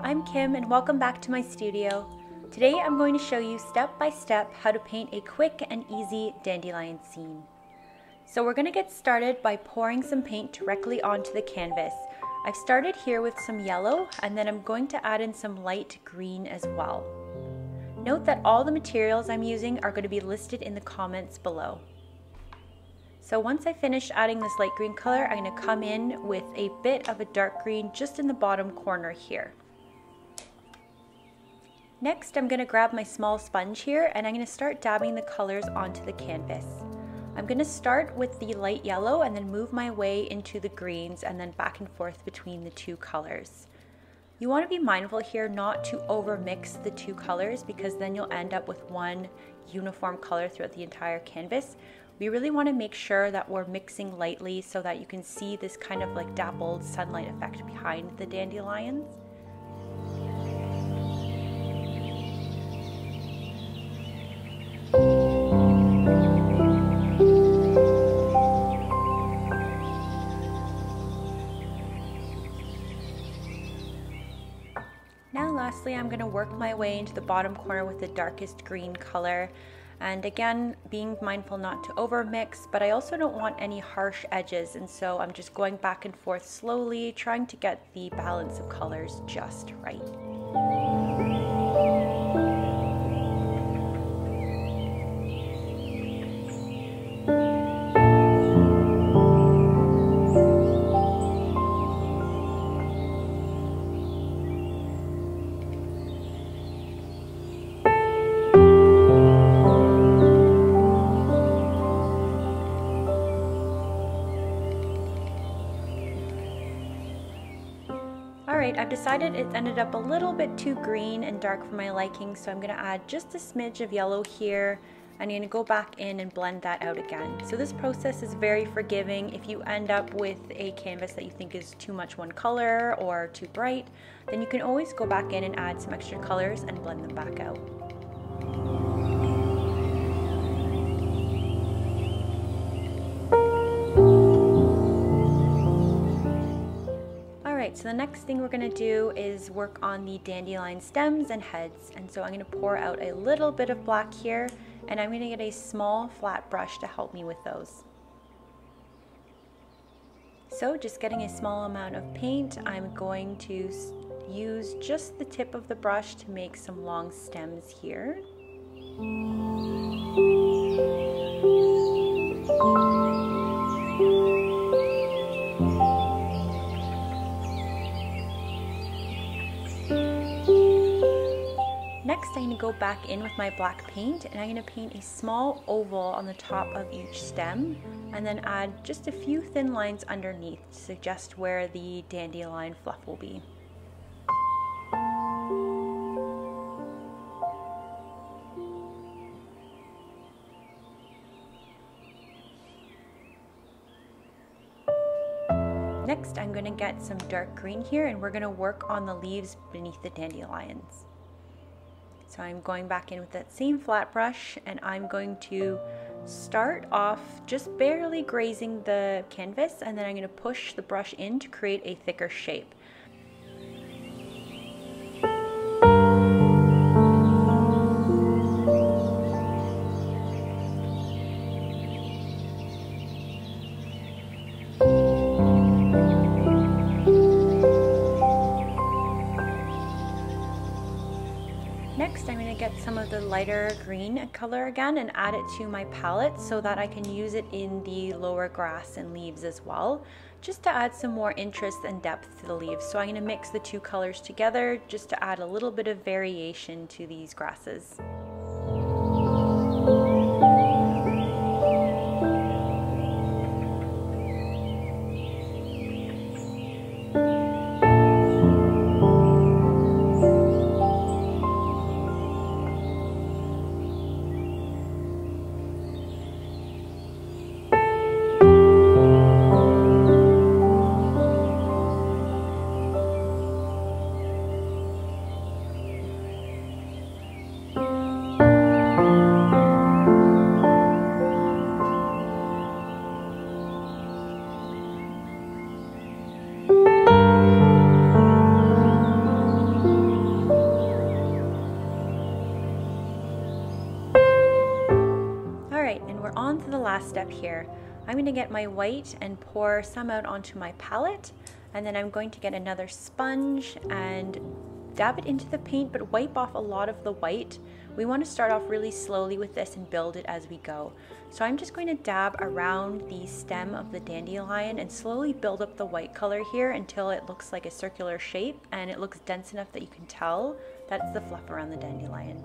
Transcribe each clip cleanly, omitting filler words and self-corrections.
I'm Kim and welcome back to my studio. Today I'm going to show you step by step how to paint a quick and easy dandelion scene. So we're going to get started by pouring some paint directly onto the canvas. I've started here with some yellow and then I'm going to add in some light green as well. Note that all the materials I'm using are going to be listed in the comments below. So once I finish adding this light green color, I'm going to come in with a bit of a dark green just in the bottom corner here. Next, I'm going to grab my small sponge here and I'm going to start dabbing the colors onto the canvas. I'm going to start with the light yellow and then move my way into the greens and then back and forth between the two colors. You want to be mindful here not to over mix the two colors because then you'll end up with one uniform color throughout the entire canvas. We really want to make sure that we're mixing lightly so that you can see this kind of like dappled sunlight effect behind the dandelions. Now lastly, I'm going to work my way into the bottom corner with the darkest green color. And again, being mindful not to over mix, but I also don't want any harsh edges, and so I'm just going back and forth slowly, trying to get the balance of colors just right. Alright, I've decided it ended up a little bit too green and dark for my liking, so I'm going to add just a smidge of yellow here. I'm going to go back in and blend that out again. So this process is very forgiving. If you end up with a canvas that you think is too much one color or too bright, then you can always go back in and add some extra colors and blend them back out. So the next thing we're going to do is work on the dandelion stems and heads, and so I'm going to pour out a little bit of black here and I'm going to get a small flat brush to help me with those. So just getting a small amount of paint, I'm going to use just the tip of the brush to make some long stems here. Next, I'm going to go back in with my black paint and I'm going to paint a small oval on the top of each stem and then add just a few thin lines underneath to suggest where the dandelion fluff will be. Next, I'm going to get some dark green here and we're going to work on the leaves beneath the dandelions. So I'm going back in with that same flat brush and I'm going to start off just barely grazing the canvas and then I'm going to push the brush in to create a thicker shape. Next, I'm going to get some of the lighter green color again and add it to my palette so that I can use it in the lower grass and leaves as well, just to add some more interest and depth to the leaves. So I'm going to mix the two colors together just to add a little bit of variation to these grasses. on to the last step here. I'm going to get my white and pour some out onto my palette, and then I'm going to get another sponge and dab it into the paint, but wipe off a lot of the white. We want to start off really slowly with this and build it as we go. So I'm just going to dab around the stem of the dandelion and slowly build up the white color here until it looks like a circular shape and it looks dense enough that you can tell that's the fluff around the dandelion.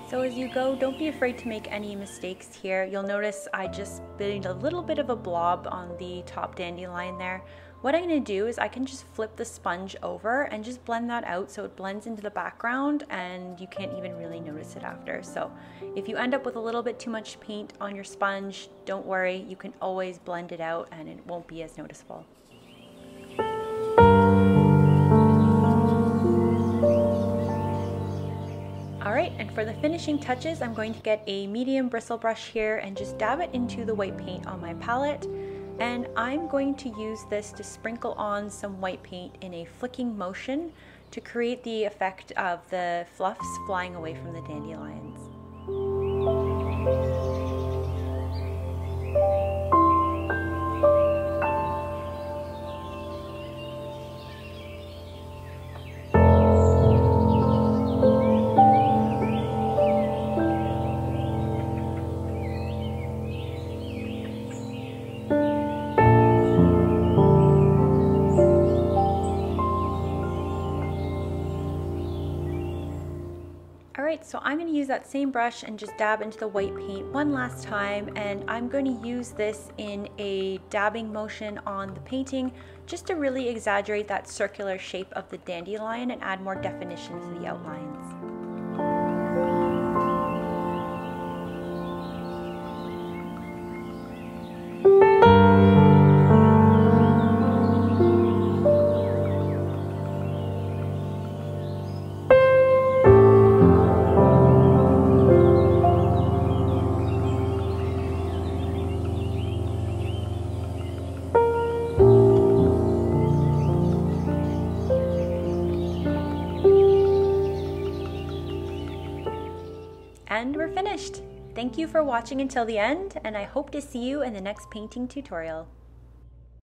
So as you go, don't be afraid to make any mistakes here. You'll notice I just made a little bit of a blob on the top dandelion there. What I'm going to do is I can just flip the sponge over and just blend that out so it blends into the background and you can't even really notice it after. So if you end up with a little bit too much paint on your sponge, don't worry, you can always blend it out and it won't be as noticeable. Alright, and for the finishing touches, I'm going to get a medium bristle brush here and just dab it into the white paint on my palette. And I'm going to use this to sprinkle on some white paint in a flicking motion to create the effect of the fluffs flying away from the dandelions. Alright, so I'm going to use that same brush and just dab into the white paint one last time, and I'm going to use this in a dabbing motion on the painting just to really exaggerate that circular shape of the dandelion and add more definition to the outlines. And we're finished! Thank you for watching until the end, and I hope to see you in the next painting tutorial.